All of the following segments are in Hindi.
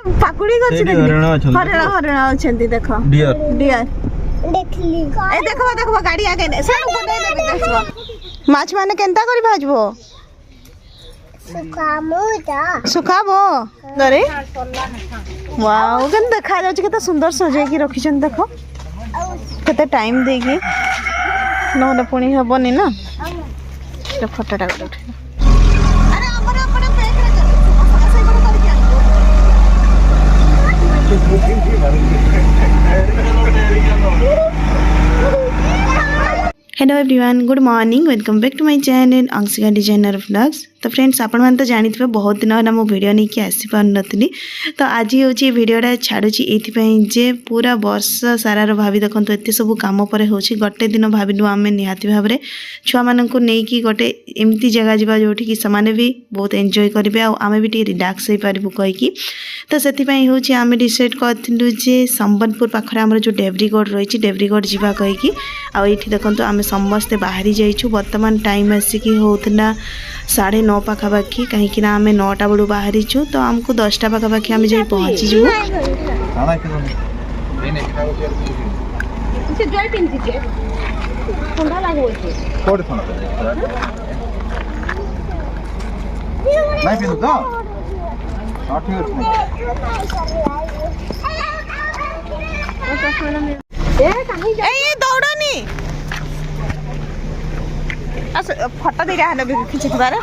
पाकुड़ी करछि हरण हरण अछंती देखो डियर डियर देखली ए देखो देखो गाड़ी आगे ने सब बने देबी देखो माछ माने केनता करी भाजबो सुखाबो दरे वाओ केन देखा जाउछ केते सुंदर सजाई की रखिछन देखो केते टाइम देगी नहले पुणी हबनी ना फोटोटा उठे अरे हमर अपन पेट रे ऐसे कर hello everyone good morning welcome back to my channel Anshika designer vlogs. तो फ्रेंड्स आपण मैंने तो जानी बहुत दिन है मो वीडियो नहीं कि आसी पार नी तो आज हूँ वीडियोटा छाड़ुची ये पूरा वर्ष सारार भाभी देखो एत सब कम पर हो गोटे दिन भाविलु आम निहाती भाव में छुआ मानू नहीं गोटे एमती जगह जावा जो से भी बहुत एंजॉय करेंगे आम भी रिलैक्स हो पारू कहीकि तो से आम डिसाइड करूँ जे संबलपुर पाखे आम जो डेब्रीगढ़ रही डेब्रीगढ़ जावा कहीकि आईटी देखो आम समस्ते बाहरी जाइछु वर्तमान टाइम आसिक होता 9:30 पाखापाखि कहीं आम 9टा बेलू बाहरी तो आमको 10टा पाखापाखि आम जा पहुँचीजु दौड़नी फटा दे रहा है खिंची बारे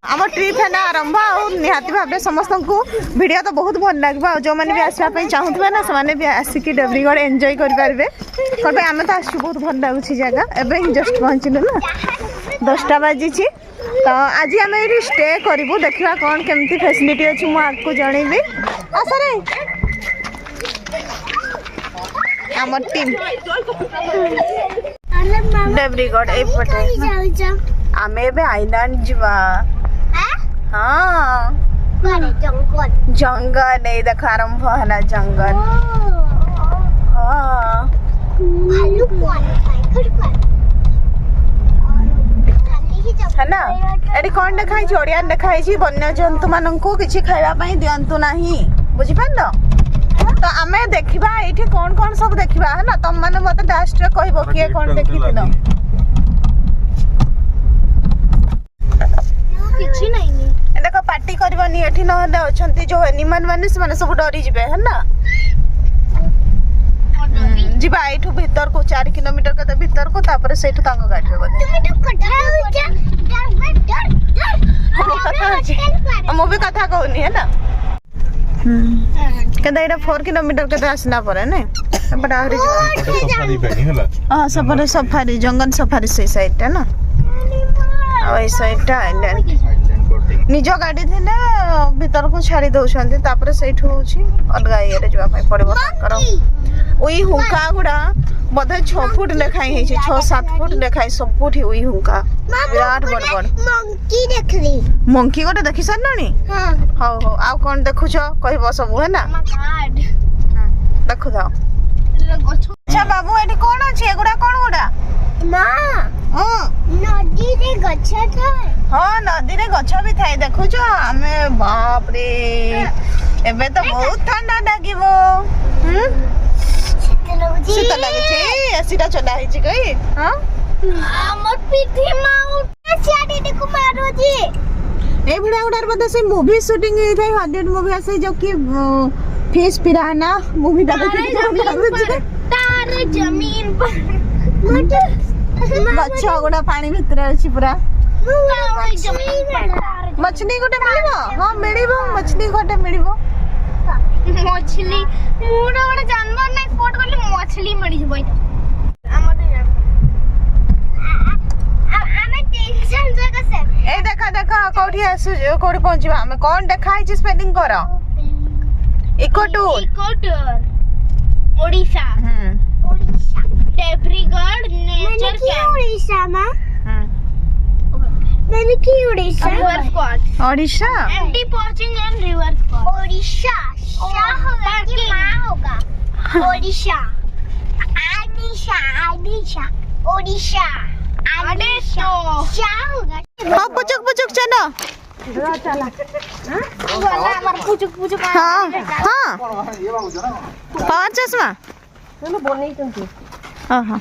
आम ट्रिप है ना आरंभ निहाती भाव समस्त को वीडियो तो बहुत भल लगे जो मैंने भी आसपा चाहूबे ना से भी आसिक डेब्रीगढ़ एंजॉय करेंगे कौन आम तो आस बहुत भल लगुच जगह एवं जस्ट पहुँचलु ना 10टा बाजी तो आज आम ये स्टे करूँ देखा कौन केमती फैसिलिटी अच्छी मुझे आपको जनइबी आसरे आम टीम डेब्रीगढ़ एपटे आम ए आईलैंड जावा हाँ जंगल नहीं देख आरंभ है जंगल हाँ है ना ये कौन देखाई ओडिया देखाई वन्य जंतु मान को किसी खावाई दिंतु ना बुझिपार तो आम देखा ये कौन कौन सब देखा है ना तुम मैंने मत लास्ट कह किए कौन देखी देख पार्टी करनी ये ना अच्छा जो एनिमल मैंने सब डरी जाए है ना जीवा एठू भीतर को 4 किलोमीटर के भीतर को तापर सेठू तांग गाड़ी मु भी कथा कहूनी है ना केदा एटा 4 किलोमीटर के आसला पर ने बड़ा हरी सफारी बेनी हला हां सफारी सफारी जंगल सफारी से साइड ना आ ए साइड आइलैंड निज गाड़ी थिले भीतर को छाड़ी दउछंती तापर सेठू होची अलगा एरे जवा पय पड़बो कर ओई हुंका गुडा बधे 6 फुट लेखाई है 6-7 फुट लेखाई सब फुट ही ओई हुंका विराट बड़ बड़ मंकी देखली मंकी गोटे देखि सन्नानी हां हो हो आ कोन देखुछ कहबो सब है ना देखु दाओ अच्छा बाबू एठी कोन अछि एगुडा कोन गुडा मां नदी रे गछ थाए हां नदी रे गछ भी थाए देखुछ हमें बाप रे एबे तो बहुत ठंडा लागिवो शीत लगे एसीटा चला है कही हां हमर पीठी माउ सियाडी को मारो जी ए बड़ा उड़ार बता से मूवी शूटिंग है भाई हॉलीवुड मूवी ऐसे जो कि फिश पिराना मूवी देखि तारे जमीन पर मच्छा गुडा पानी भीतर अछि पूरा मछली गोटे मिलिबो हां मिलिबो मछली गोटे मिलिबो मछली मुडा बड़ा जानवर नै स्पॉट करले मछली मरि जबो हमर हमें टेंशन जगह से ए देखा देखा कोठी आसु कोठी पहुंचबा हमें कोन देखाई छी स्पेलिंग करो ecotour Odisha Odisha Debrigarh nature camp Odisha में मैंने की ओडिशा रिवर स्क्वाड ओडिशा एमटी पहुंचिंग एंड रिवर स्क्वाड ओडिशा शाह होगा कि मां होगा ओडिशा आदिशा आदिशा ओडिशा अरे तो क्या होगा हाँ पुचुक पुचुक चलो वाला हमार पुचुक पुचुक हाँ हाँ पावर चश्मा हाँ हाँ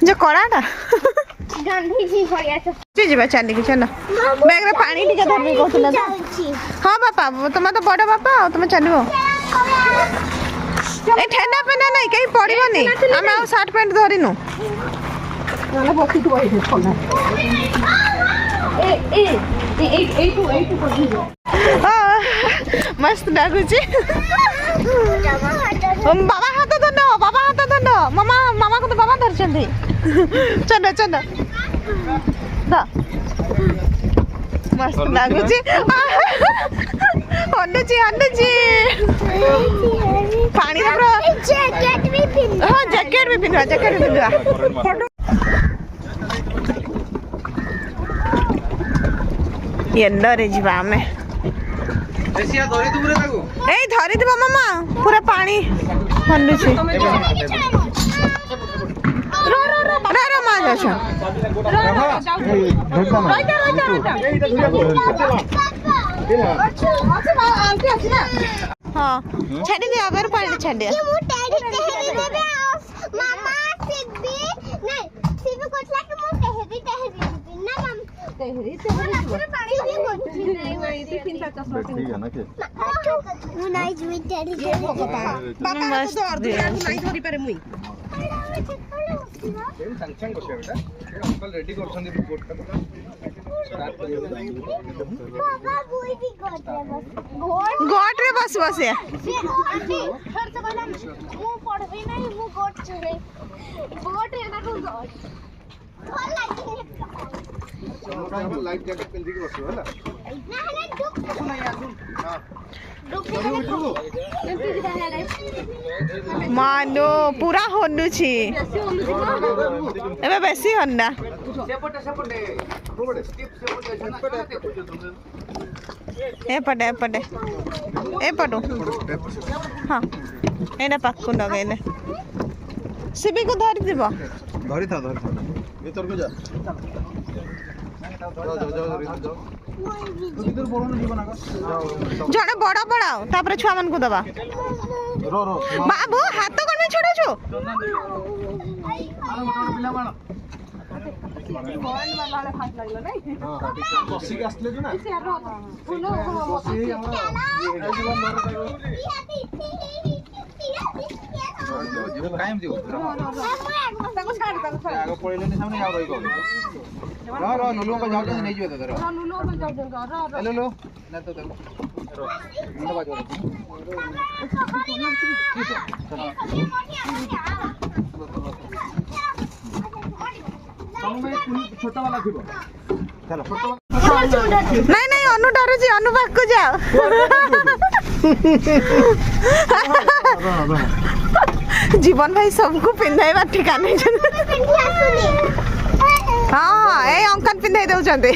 जो कड़ाटा गांधी जी भरिया छ ଯିବା ଚାଲିକି ଚାଲ ବ୍ୟାଗରେ ପାଣି ଟିକେ ଧରିକି କହୁଥିଲା ତ ହଁ ବାପା ତମେ ତ ବଡ଼ ବାପା ଆଉ ତମେ ଚାଲିବ ଏ ଠେଲା ପେଲା ନାଇଁ କେହି ପଡ଼ିବନି ଆମେ ଆଉ ସାର୍ଟ ପ୍ୟାଣ୍ଟ ଧରିନୁ मस्त लाଗୁଛି बाबा हाथ धर मामा मामा को तो बाबा धरछंती चल चल मस्त लाଗୁଛି हल्लुची पानी जैकेट भी पिन हाँ जैकेट भी पिन्हवा येलो रे जीवा आमे ए धरी देबो मामा पूरा पानी हल्लुची रो मां जाछ हाँ छाड़ी दे अगर पानी छाड़ दिया ये मु टेडी टेहरी देबे मामा सिबी नहीं सिबी कोटला के मु टेहरी देबे ना मम टेहरी पानी भी बोलती नहीं ती पिन का चश्मा ठीक है ना के मु नहीं जुई टेडी देबे पापा तो अर्ध नहीं धरी पारे मुई संक्षण बसे बेटा अंकल रेडी करछन रिपोर्ट का स्टार्ट करियो पापा बुई भी करते बस गोट रे बस या खर्च वाला मु पढ़बे नहीं मु गोट छे गोट है ना को गोट भल लागे लाइफ जैकेट पिन के बसो हला ना ना दुख नहीं आसु हां मानो पूरा हल्लुची एबे बेसी हल्ला सेपटे कोबड़े स्किप सेपटे एपटे एपटू हाँ एटा पाकु लगेले सिबी को धरी दिबो धरी था भीतर को जा जड़े बड़ा बड़ाओ तापर छुआ मन को दबा बाबू हाथ कोन में छोड़ो छु कायम दियो ताको छाड़ आगे पळेले नि सामने आव रही को रो नुलो को जाउ नहीं जियो तो नुलो को जाउ हेलो लो ना तो मुंडा बाजो छोटा वाला थी चलो नहीं नहीं अनु डरू जी अनु पाक को जाओ जीवन भाई सबको पिंधाइबा ठिका नहीं हाँ ए अंकल पिंधाई दउचंते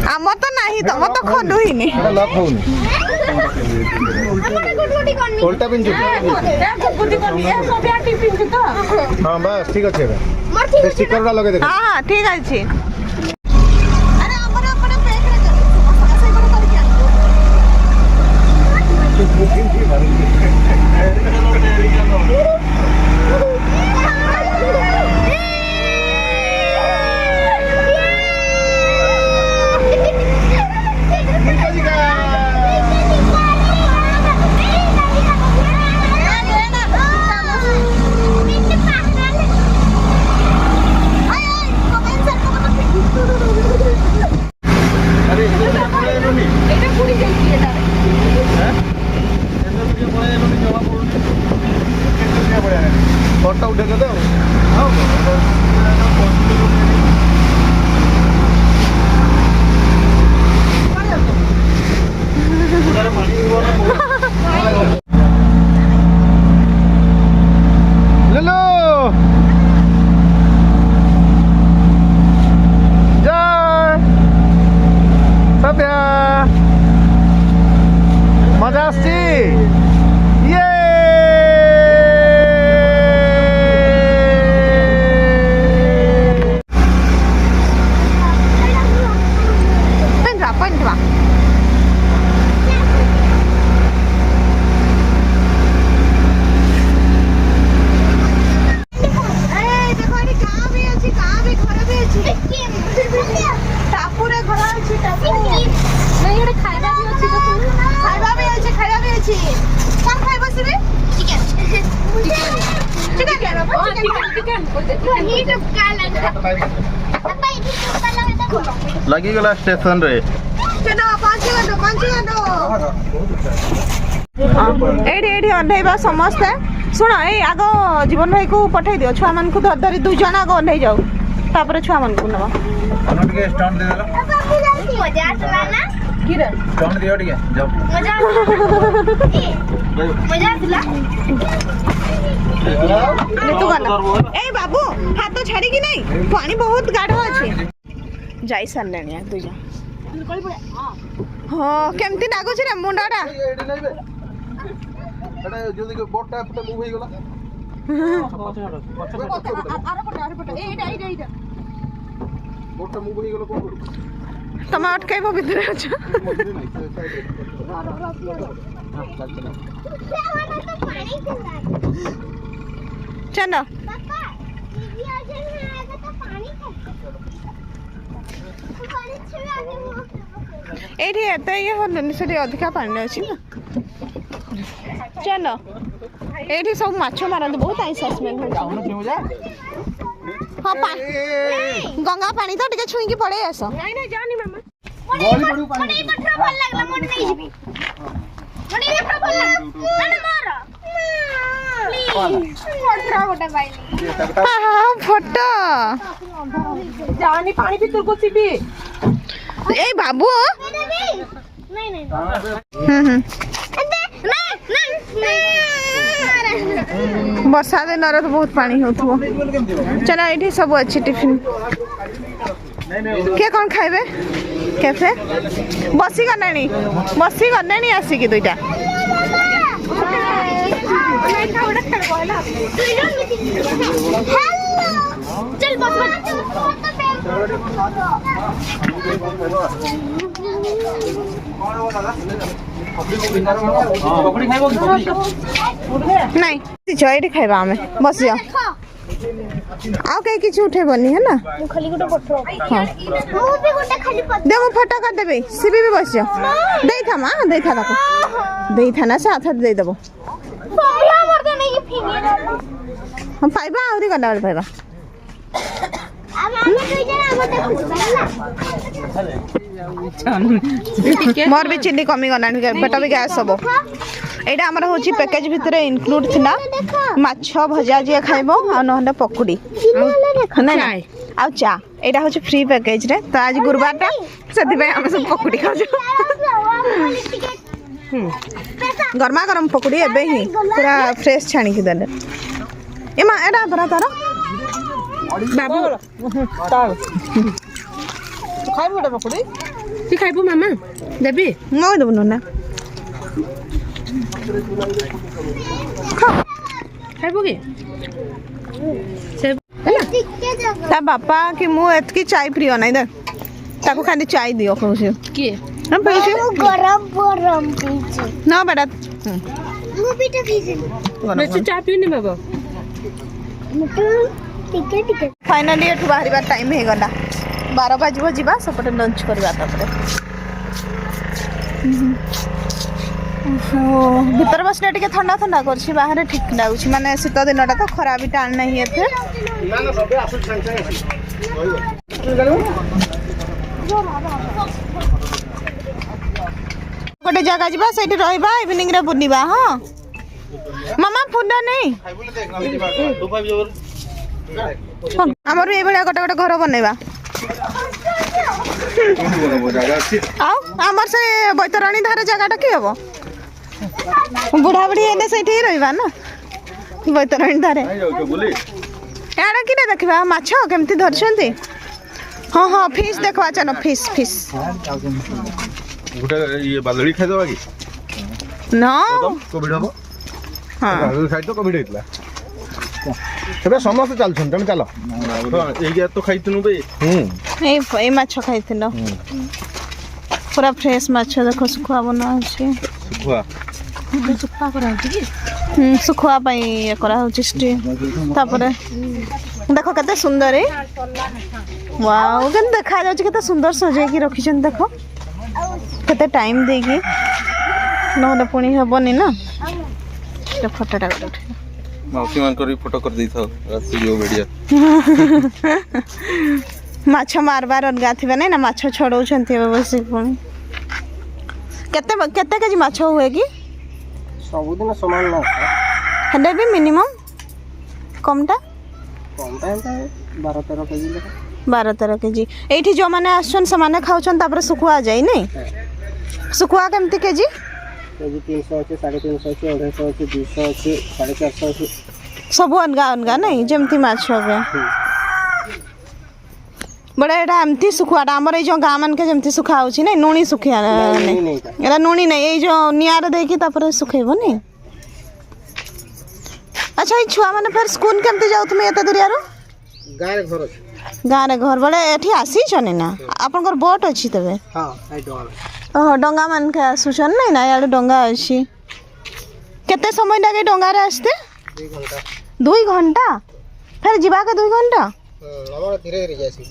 आम तो नहीं तम तो खोलु ही नहीं लॉक होनी उल्टा पिन हां बस ठीक আছে स्टिकर वाला लगे देखो हाँ हाँ ठीक আছে फोटो उठे के दो ले लो जय सत्या मजा आछी वही टुक्का लगा पापा ये टुक्का लगा देखो लगी गला स्टेशन रे चलो पहुंच गयो एडी एडी अनैबा समस्ते सुन ए आगो जीवन भाई को पठाई दियो छुआ मन को धरी दुई जन आगो अनई जाऊ तापर छुआ मन को नबा अनट के स्टैंड दे देला मजा आसला ना किरे स्टैंड दियो ठीक है जाओ मजा आसला तू गला ए बाबू हाथ तो छाड़ी की नहीं पानी बहुत गाढ़ अछि जाई सारलेनी दुई जन हां केमती लागो रे मुंडाटा एडी नहीं बे एटा जल्दी के बोट टाइप पे मूव हो गला बोट मूव हो गला कोन तुम अटकाइबो भितर अछ चलो पापा दीदी आ जाए आएगा तो पानी छुआ एठी एत ये होलनि से अधिका पानी अछि ना चलो एठी सब माछ मारन बहुत आइसा स्मेल हो हां गंगा पानी तो टिके छुई के पड़े आस नहीं नहीं जानी मामा मोनी पठरा भल लागला मोनी नहीं जीबी मोनी पठरा भल लागला ना मार प्लीज पठरा गोटा बाइली हां फोटो जानी पानी भीतर को सीबी ए बाबू नहीं नहीं हम्म नहीं वर्षा दिन तो बहुत पानी होथुओ चलो ये सब अच्छी टिफिन के कौन खाइबे कैफे बसी गने आसिकी दुईटा चल बस पकड़ी खाइबो कि नहीं ये खाइबा आमे बस जाओ आउ कहीं किसी उठेबनी है ना खाली गोटे पठरा हाँ मु भी गोटे खाली पठरा दे मु फोटो कर देबे सीबी भी बस जाओ देई था मां देई था ताको देई था ना से हाथ दे देबो सोया मर दे नहीं फिंगे हम पाइबा आउरी गला वाला पाइबा अब हम दुई जना गोटे खुजबा मोर भी चिल्ली कमी गलानी पेट भी गैस सब एटा हमर होची पैकेज भितर इंक्लूड थिला माछ भजा जिया खाइबो आ नहले पकुड़ी नहीं आ चा एटा होची फ्री पैकेज रे तो आज गुरुवार टा सेति पे हम सब पकुड़ी खाजो गरमा गरम पकुड़ी एबे ही पूरा फ्रेश छाणी के देले ए मा एटा बरा तारा बाबू खाइबो बेटा पकड़ी ती खाइबो मामा देबी मो देबो ना खाइबो के से ता बापा कि मु एतकी चाय प्रिय नहीं दे ताको खाली चाय दियो कहूसी के ना पीछे गरम गरम पीछे ना बेटा मु भी तो पीछे मैं चाय पीने बाबा टिके टिके फाइनली एठु बाहरिबा टाइम हे गला 12 बाजिबो जीवा सपटे लंच करबा तापरे भीतर बसले टिके ठंडा ठंडा करछि बाहर ठीक लागुछि माने शीत दिनटा तो खरा भी टाण नहीं एथे ना ना सबे आसु संग संग गोटे जगह जीवा सेठी रहबा इवनिंग रे बुनिबा हां मामा फुंडा नहीं खाइबोले देख ना दिबा दो पाइप जोर हमर ए बडा गोटे गोटे घर बनेबा आओ हमर से बैतरणी धार जगह के हबो बुढ़ा बुढ़ी एने सेठी रहबा ना बैतरणी धारे नहीं जाऊ बोली याडा किने देखबा माछ केमती धरछंती हां हां फिश देखवा चलो फिश फिश गुटा ये बालड़ी खाइ दबा की नो कोविड हबो हां बालड़ी खाइ तो कोविड हेतला तबे समस्त चल छन तमे चलो ए गया तो खाइतनु बे ए माछ खाइथिलो पूरा फ्रेश माछ देखो सुखुआ बना अछि खुआ सुक्का करा कि सुखुआ पई ये करा होछि स्टे तापरे देखो कते सुंदर है वाओ केन देखा जाउछि कते सुंदर सजाई की रखिछन देखो कते टाइम देगी नहले पुणी हेबनी ना तो फोटोटा उठे माउसी मान करी फोटो कर दी था रात जो वीडियो माछ मारबार अलगा थिबे नै ना माछ छड़ौछन्ती बस पुणी केते केते केजी माछ हुए कि ସବୁଦିନ ସମାନ ନା हेडे भी मिनिमम कमटा କମ ଟାଇମ୍ 12-13 କେଜି ଲେଖା 12-13 केजी एठी जो माने आछन से माने खाउछन तापर सुखुआ जाई नै सुखुआ केमती केजी केजी 300 ଅଛି 350 ଅଛି 250 ଅଛି 200 ଅଛି 450 ଅଛି सब अलगा अलगा नहीं जमती माछ के बड़ा एटा एमती सुखुआटा हमर ए जो गाँ मन के जमती सुखा होछि नै नुणी सुखिया नै एरा नुणी नै ए जो नियार देकी तापर सुखेबो नै अच्छा ई छुआ माने फिर स्कूल केमती जाउ तुम एते दुरिया रो गाँ रे घर बड़े एठी आसी छने ना आपनकर बोट अछि तबे हां आई डोंगा ओह डोंगा मन के आसुछन नै ना यार डोंगा अछि केते समय लागे डोंगा रे आस्ते 2 घंटा फिर जीवा के 2 घंटा हमर धीरे धीरे जासी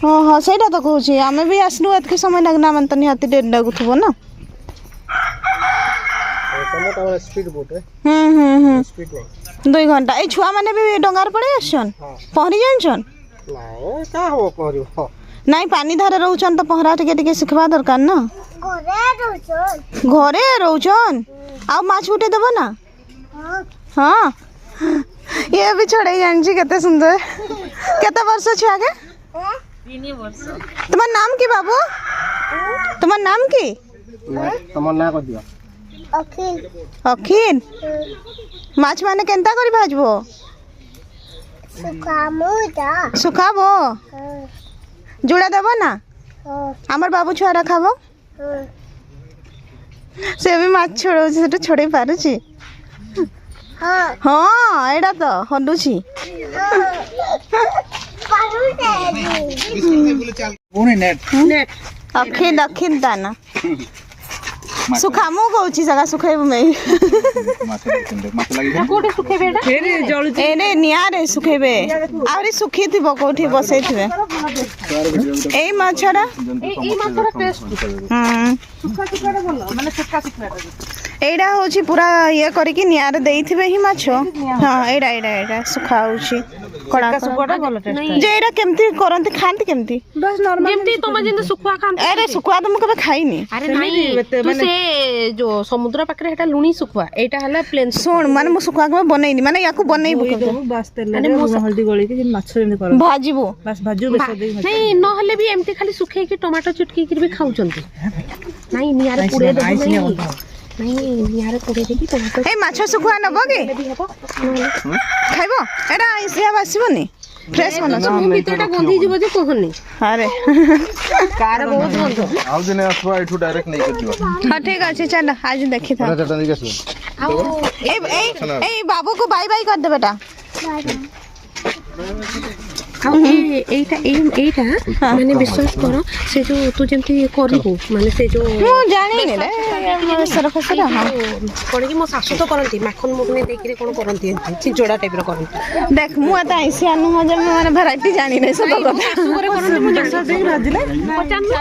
हाँ हाँ सहीटा तो कहूँ आम भी आसलु एतक समय लगना मन तो निहाती डेढ़ लगुव ना स्पीड बोट स्पीड 2 घंटा ए छुआ माने भी डंगार पड़े आसन पहरी जानछन नाही का हो पहरियो नहीं पानी धारे रहउछन तो पहरा टिके टिके सिखबा दरकार ना घरे रहउछन आ माछ उठे देबो ना हाँ ये भी छोड़े जानछि केते सुंदर केते वर्ष छुआ के 3 वर्ष तुम्हार नाम की बाबू तुम्हार नाम की तमर ना को दियो अखिल माछ माने केनता करी भाजबो सुखाबो जुड़ा देबो ना हमर बाबू छुआ खाबो से भी माछ छोड़ो से छोड़े पारुची हाँ एडा तो हडुची अखिल अखिल दाना सुखामु कहूची जगह सुखेब में कोटे सुखेबे एटा फेर जळुची एने नियारे सुखेबे आउरी सुखी थिबो कोठी बसै थिबे एई माछरा ए माछरा टेस्ट सुखा सुखाडा बोलो माने सुखा सुखाडा एडा होची पूरा ये करी कि नियारे देइथिबे ही माछो हां एडा एडा एडा सुखा होची कड़ा सुखाडा बोलो टेस्ट जे एडा केमती करंती खांती केमती बस नॉर्मल जेमती तुम जिंद सुखुआ खान अरे सुखुआ तो मु कबे खाइनी अरे नहीं तो से जो समुद्र पाकरे हेटा लुणी सुखुआ एटा हला प्लेन सुन माने मु सुखुआ के बनैनी माने याकू बनैबो के बस तेल रे हल्दी गोली के माछ जेमती कर भाजीबो बस भाजू बेस दे नहीं न हले भी एमती खाली सुखे के टमाटो चटकी के भी खाउचंती नहीं नियारे पुरे दे नहीं नियारे पुरे दे की टमाटो ए माछ सुखुआ नबो के खाइबो एडा इसिया बासिबोनी फ्रेश बना मु भीतरटा गंधी जीव जे कहनी अरे कार बहुत गंध आउ दिने आसवा एठू डायरेक्ट नहीं कर दियो हां ठीक अछि चल आज देखि था चटा नहीं कसो आओ ए ए बाबू को बाय बाय कर दे बेटा एटा माने विश्वास करो से जो तू जेमती करबो माने से जो मु जानि ने रे सर फसर हां कोन कि मो सासु तो करंती माखन मुखने देकरे कोन करंती चिचोडा टाइप रो करंती देख मु आता ऐसे अनु हो जे माने वैरायटी जानि नै सब कथा सासु करे करंती मु जानि देख राजिले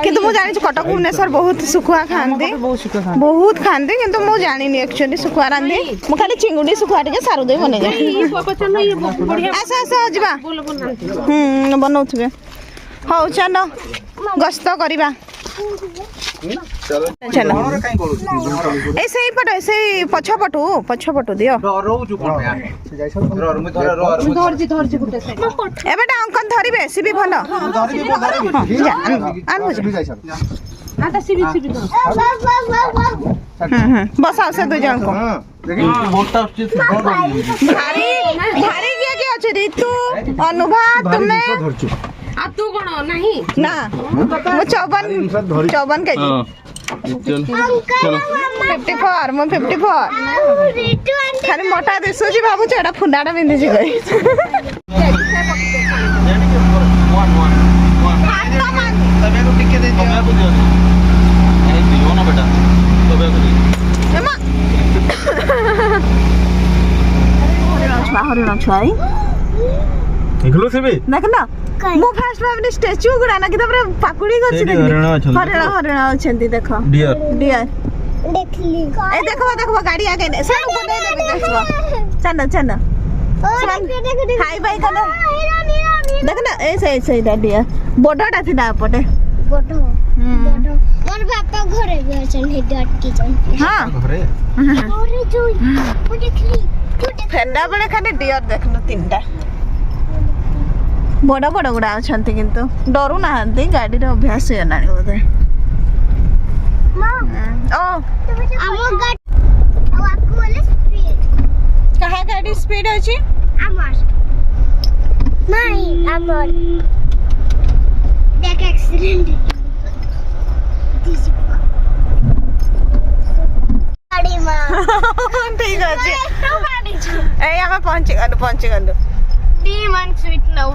किंतु मु जानि कटक भुवनेश्वर बहुत सुखुआ खांती बहुत खांती किंतु मु जानि नि एक्चुअली सुखुआ रांधी मु खाली चिंगुडी सुखुआ टिके सारु दे बने जा ई पचन ये बढ़िया आसा आसा जिबा बोल बनांती बनाउथिबे हौ चलो गस्त करिबा चलो ए सही पट से पछपटू दियो रहू कोन या रो मु धरजी गुटे से ए बेटा अंकन धरिबे सिबी भलो आनु जा आटा सिबी बस आसे दो जन को लेकिन बोलता उचित भारी भारी के अछि ऋतु अनुभव तुमने आ तू कोन नहीं ना वो 54 केजी चल 54 मो 54 खाली मोटा दिसु जी बाबू चेडा फुंडाडा बिंदी जी गई हरिण छुआई निकलो से भी देख ना मो फास्ट भाबने स्टैच्यू गुडा ना कि तबरे पाकुड़ी गछि देख हरिण अछंती देखो डियर देखली ए देखो गाड़ी आगे ने सब बने देबे देखो चल चल हाई बाई कर देख ना ऐसे ऐसे डियर बड़टा थी आपटे मोर बापा घरे भी अछन हे डट की जन हाँ घरे अरे जोई वो देखली फेरला बेले खाली डियर देखनु तीनटा बड़ बड़ गुड़ा अच्छा किंतु डरू ना गाड़ी रे अभ्यास होना बोधे मां ओ आमो गाड़ी आ आपको वाले स्पीड कहा गाड़ी स्पीड अछि आमार नहीं आमार देख एक्सीडेंट गाड़ी मां ठीक अछि ए हमें पहुंच गलु डीमन स्वीट नो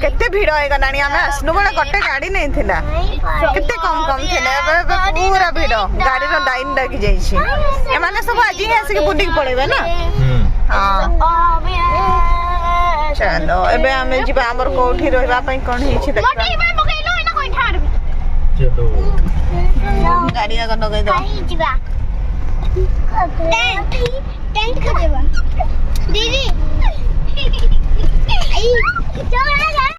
केते भीड़ होय गलानी हमें असनु बड़ा गट्टे गाड़ी नहीं थिला केते कम थिला पूरा भीड़ गाड़ी रो लाइन लगी जाई छी ए माने सब आज ही आसे के बुड्डी पड़ेबे ना हां चलो एबे हमें जिबा हमर कोठी रहबा पई कोन ही छी देखा चलो गाड़ी अगर नगै दो जीवा टेंट खदेबा दीदी आई चला